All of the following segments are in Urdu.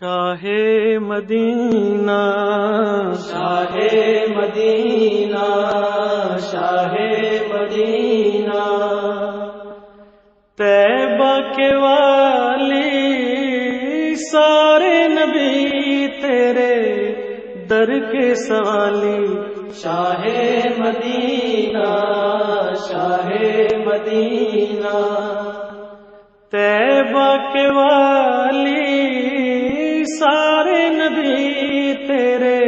شاہ مدینہ شاہ مدینہ شاہ مدینہ طیبہ کے والی سارے نبی تیرے در کے سوالی شاہ مدینہ شاہ مدینہ طیبہ کے والی سارے نبی تیرے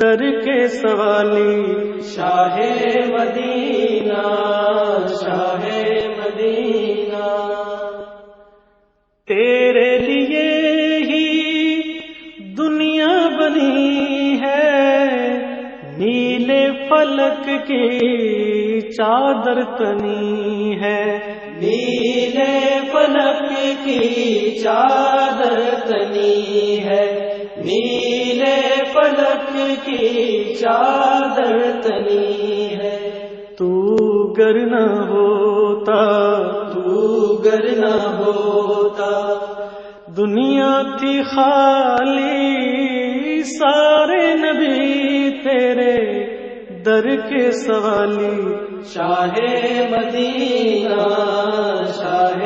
در کے سوالی شاہ مدینہ شاہ مدینہ تیرے لیے ہی دنیا بنی ہے نیلے فلک کی چادر تنی ہے نیلے فلک کی چادر تنی ہے نیلے فلک کی چادر تنی ہے تو گر نہ ہوتا گر نہ ہوتا دنیا تھی خالی سارے نبی تیرے در کے سوالی شاہ مدینہ شاہ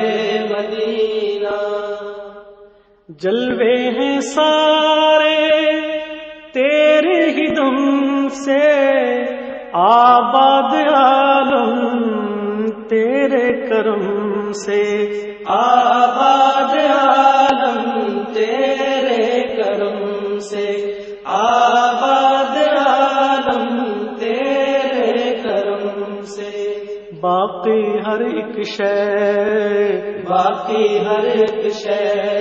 مدینہ جلوے ہیں سارے تیرے ہی دم سے آباد عالم تیرے کرم سے آباد عالم تیرے کرم سے آباد عالم تیرے کرم سے باقی ہر ایک شے باقی ہر ایک شے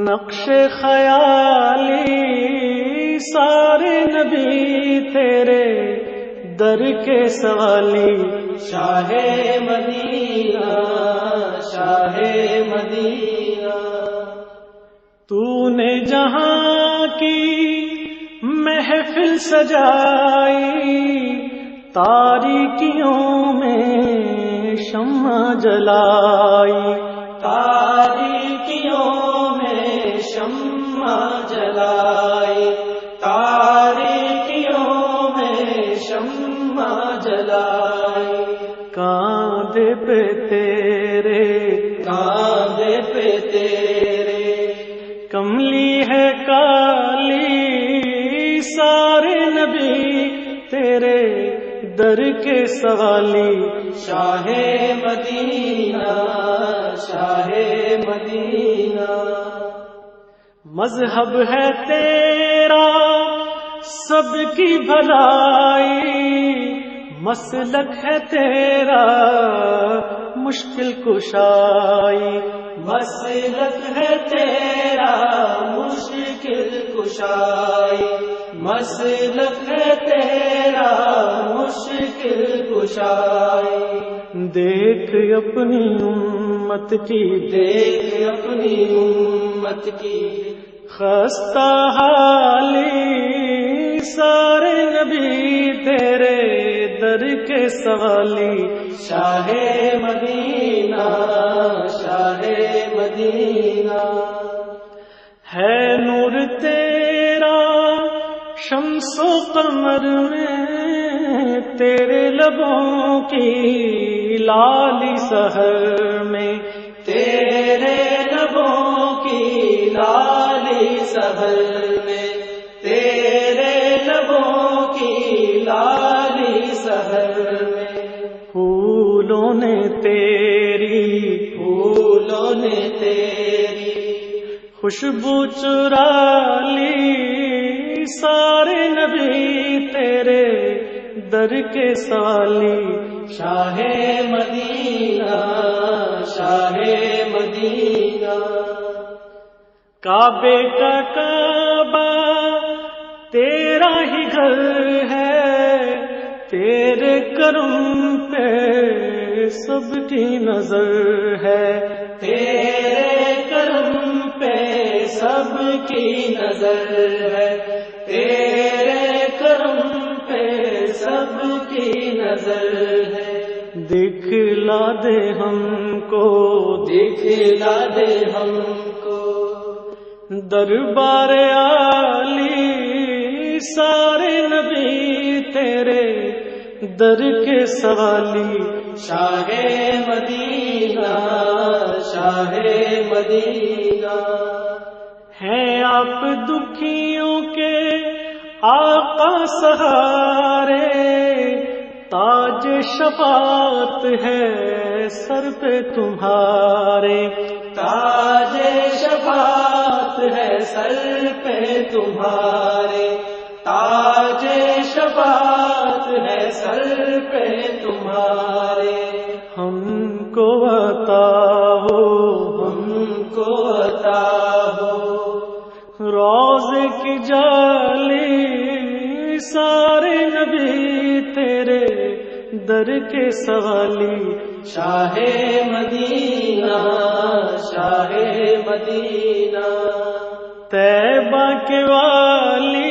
نقش خیالی سارے نبی تیرے در کے سوالی شاہ مدینہ شاہ مدینہ تو نے جہاں کی محفل سجائی تاریکیوں میں شمع جلائی تاریکیوں میں شمع جلائی تاریکیوں میں شمع جلائی کاندھے پہ تیرے کاندھے پہ تیرے کملی ہے کالی سارے نبی تیرے در کے سوالی شاہ مدینہ شاہ مدینہ مذہب ہے تیرا سب کی بھلائی مسلک ہے تیرا مشکل کشائی مسلک ہے تیرا مشکل کشائی مسلک ہے تیرا مشکل کشائی دیکھ اپنی امت کی دیکھ اپنی امت کی خستہ حالی سارے نبی تیرے در کے سوالی شاہ مدینہ شاہ مدینہ ہے نور تیرا شمس و قمر میں تیرے لبوں کی لالی سحر میں تیرے لبوں کی لالی سحر میں تیرے لبوں کی لالی سحر میں پھولوں نے تیری خوشبو چرا لی سارے نبی تیرے در کے سوالی شاہ مدینہ شاہ مدینہ کعبے کا کعبہ تیرا ہی گھر ہے تیرے کرم پہ سب کی نظر ہے تیرے کرم پہ سب کی نظر ہے تیرے کرم پہ سب کی نظر ہے دکھلا دے ہم کو دکھلا دے ہم کو دربار عالی سارے نبی تیرے در کے سوالی، شاہ مدینہ شاہ مدینہ، ہیں آپ دکھیوں کے آقا سہارے، تاج شفاعت ہے سر پہ تمہارے، تاج شفاعت ہے سر پہ تمہارے، تاج شفاعت ہے سر پہ تمہارے، ہم کو عطا ہو ہم کو عطا ہو روضے کی جالی سارے نبی تیرے در کے سوالی، شاہ مدینہ شاہ مدینہ، طیبہ کے والی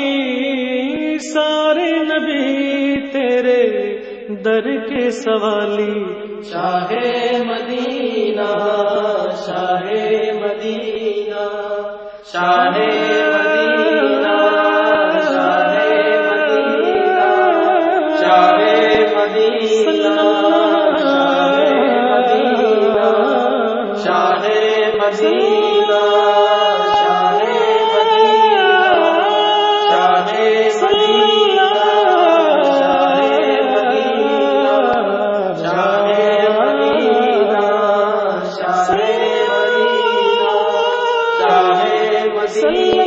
سارے نبی تیرے در کے سوالی، شاہ مدینہ شاہ مدینہ، شاہ مدینہ شاہ مدینہ، شاہ مدینہ شاہ مدینہ، شاہ صلی